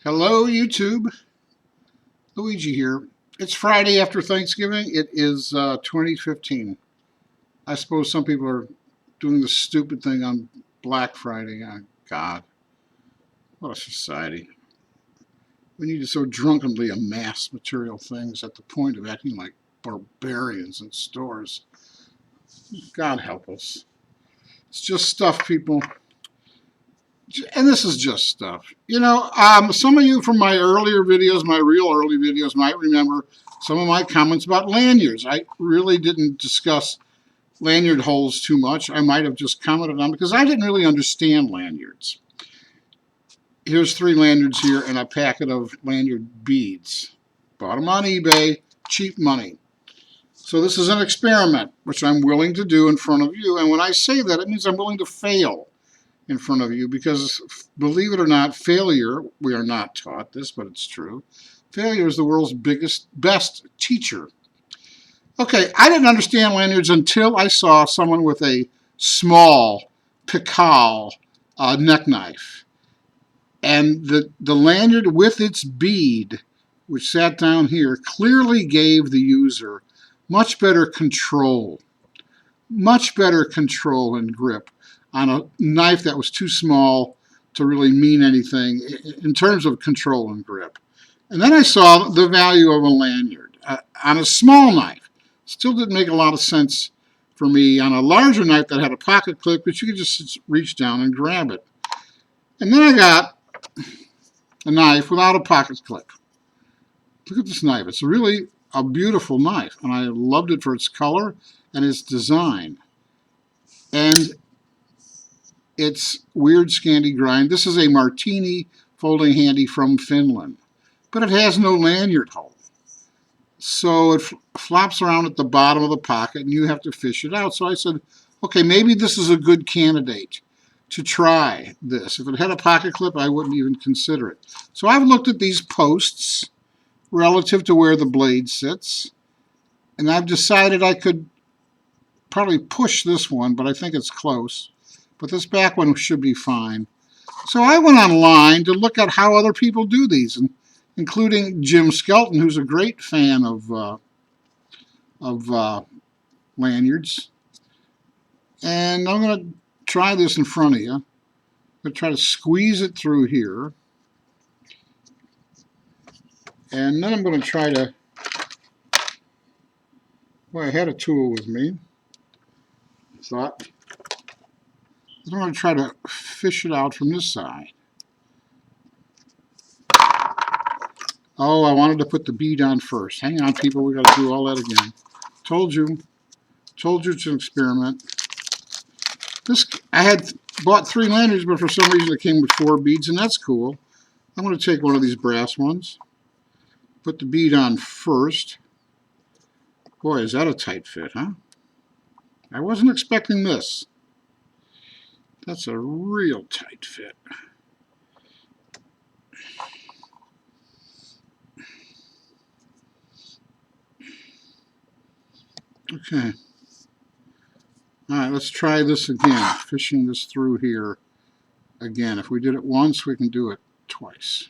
Hello, YouTube. Luigi here. It's Friday after Thanksgiving. It is 2015. I suppose some people are doing the stupid thing on Black Friday. Oh, God, what a society. We need to so drunkenly amass material things at the point of acting like barbarians in stores. God help us. It's just stuff, people. And this is just stuff. Some of you from my earlier videos, my real early videos, might remember some of my comments about lanyards. I really didn't discuss lanyard holes too much. I might have just commented on because I didn't really understand lanyards. Here's 3 lanyards here and a packet of lanyard beads. Bought them on eBay, cheap money. So this is an experiment, which I'm willing to do in front of you. And when I say that, it means I'm willing to fail in front of you because, believe it or not, failure, we are not taught this, but it's true, failure is the world's best teacher. Okay, I didn't understand lanyards until I saw someone with a small Pikal neck knife. And the lanyard with its bead, which sat down here, clearly gave the user much better control and grip on a knife that was too small to really mean anything in terms of control and grip. And then I saw the value of a lanyard on a small knife. Still didn't make a lot of sense for me on a larger knife that had a pocket clip, but you could just reach down and grab it. And then I got a knife without a pocket clip. Look at this knife. It's really a beautiful knife, and I loved it for its color and its design. And it's weird Scandi grind. This is a Martini folding handy from Finland, but it has no lanyard hole. So it flops around at the bottom of the pocket and you have to fish it out. So I said, okay, maybe this is a good candidate to try this. If it had a pocket clip, I wouldn't even consider it. So I've looked at these posts relative to where the blade sits, and I've decided I could probably push this one, but I think it's close. But this back one should be fine. So I went online to look at how other people do these, including Jim Skelton, who's a great fan of lanyards. And I'm going to try this in front of you. I'm going to try to squeeze it through here. And then I'm going to try to, well, I had a tool with me. Thought. I'm going to try to fish it out from this side. Oh, I wanted to put the bead on first. Hang on, people. We got to do all that again. Told you it's an experiment. I had bought 3 lanyards, but for some reason it came with 4 beads, and that's cool. I'm going to take one of these brass ones. Put the bead on first. Boy, is that a tight fit, huh? I wasn't expecting this. That's a real tight fit. Okay. All right, let's try this again. Fishing this through here again. If we did it once, we can do it twice.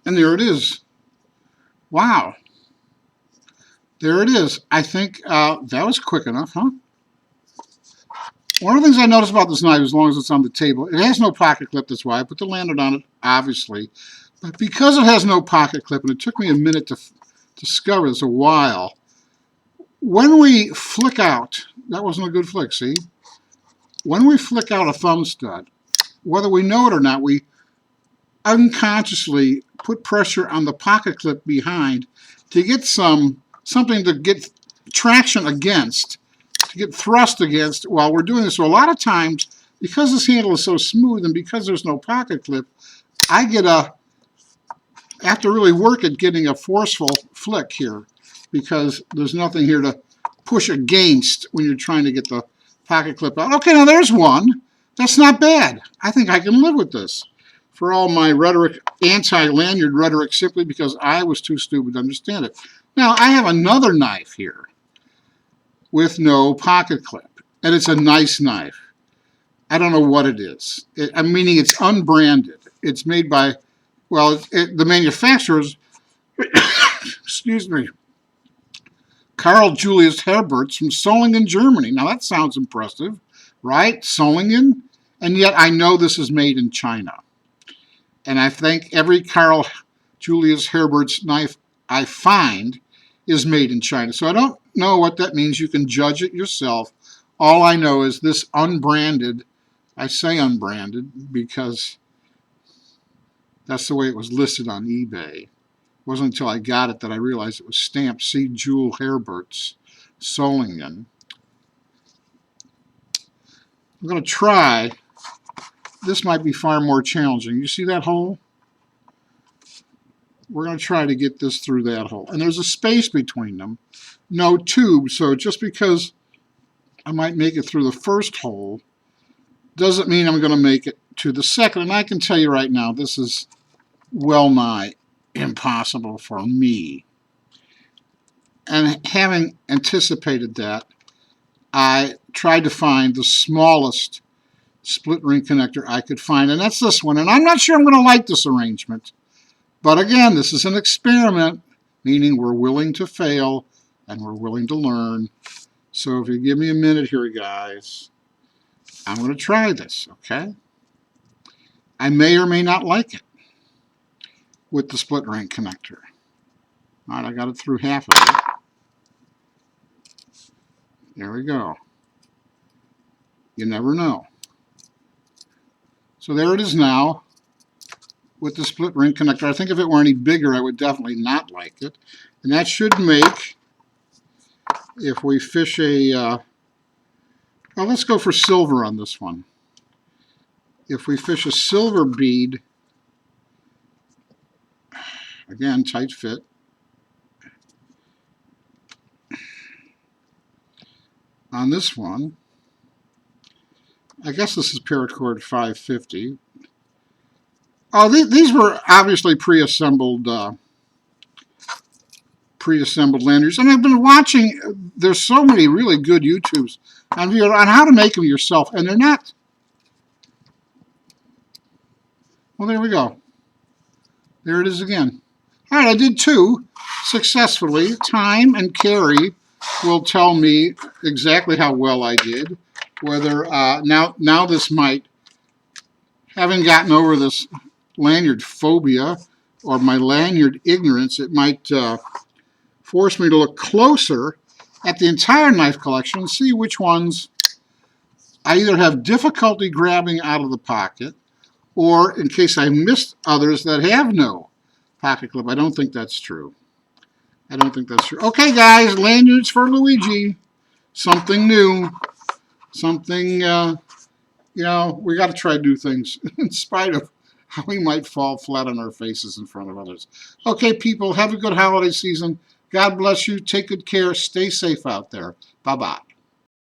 And there it is. Wow. There it is. I think that was quick enough, huh? One of the things I noticed about this knife, as long as it's on the table, it has no pocket clip. That's why I put the lanyard on it, obviously. But because it has no pocket clip, and it took me a minute to discover this, a while, when we flick out, that wasn't a good flick, see? When we flick out a thumb stud, whether we know it or not, we unconsciously put pressure on the pocket clip behind to get something to get traction against, to get thrust against while we're doing this. So a lot of times, because this handle is so smooth and because there's no pocket clip, I have to really work at getting a forceful flick here because there's nothing here to push against when you're trying to get the pocket clip out. Okay, now there's one. That's not bad. I think I can live with this. for all my rhetoric, anti-lanyard rhetoric, simply because I was too stupid to understand it. Now, I have another knife here with no pocket clip, and it's a nice knife. I don't know what it is. I'm meaning it's unbranded. It's made by, well, the manufacturer's, excuse me, Karl Julius Herberts from Solingen, Germany. Now that sounds impressive, right? Solingen? And yet I know this is made in China. And I think every Karl Julius Herberts knife I find is made in China. So I don't know what that means. You can judge it yourself. All I know is this unbranded, I say unbranded because that's the way it was listed on eBay. It wasn't until I got it that I realized it was stamped C. Jules Herberts, Solingen. I'm going to try. This might be far more challenging. You see that hole? We're going to try to get this through that hole. And there's a space between them. No tube, so just because I might make it through the first hole doesn't mean I'm going to make it to the second. And I can tell you right now, this is well nigh impossible for me. And having anticipated that, I tried to find the smallest split ring connector I could find, and that's this one. And I'm not sure I'm going to like this arrangement. But again, this is an experiment, meaning we're willing to fail and we're willing to learn. So if you give me a minute here, guys, I'm going to try this, okay? I may or may not like it with the split ring connector. All right, I got it through half of it. There we go. You never know. So there it is now with the split ring connector. I think if it were any bigger, I would definitely not like it. And that should make, if we fish a, well, let's go for silver on this one. If we fish a silver bead, again, tight fit, on this one, I guess this is paracord 550. Oh, these were obviously pre-assembled lanyards, and I've been watching. There's so many really good YouTubes on how to make them yourself, and they're not. Well, there we go. There it is again. All right, I did two successfully. Time and carry will tell me exactly how well I did. Whether now this might, having gotten over this lanyard phobia or my lanyard ignorance, it might force me to look closer at the entire knife collection and see which ones I either have difficulty grabbing out of the pocket, or in case I missed others that have no pocket clip. I don't think that's true. I don't think that's true. Okay, guys, lanyards for Luigi. Something new. Something, you know, we got to try to do things in spite of how we might fall flat on our faces in front of others. Okay, people, have a good holiday season. God bless you. Take good care. Stay safe out there. Bye-bye.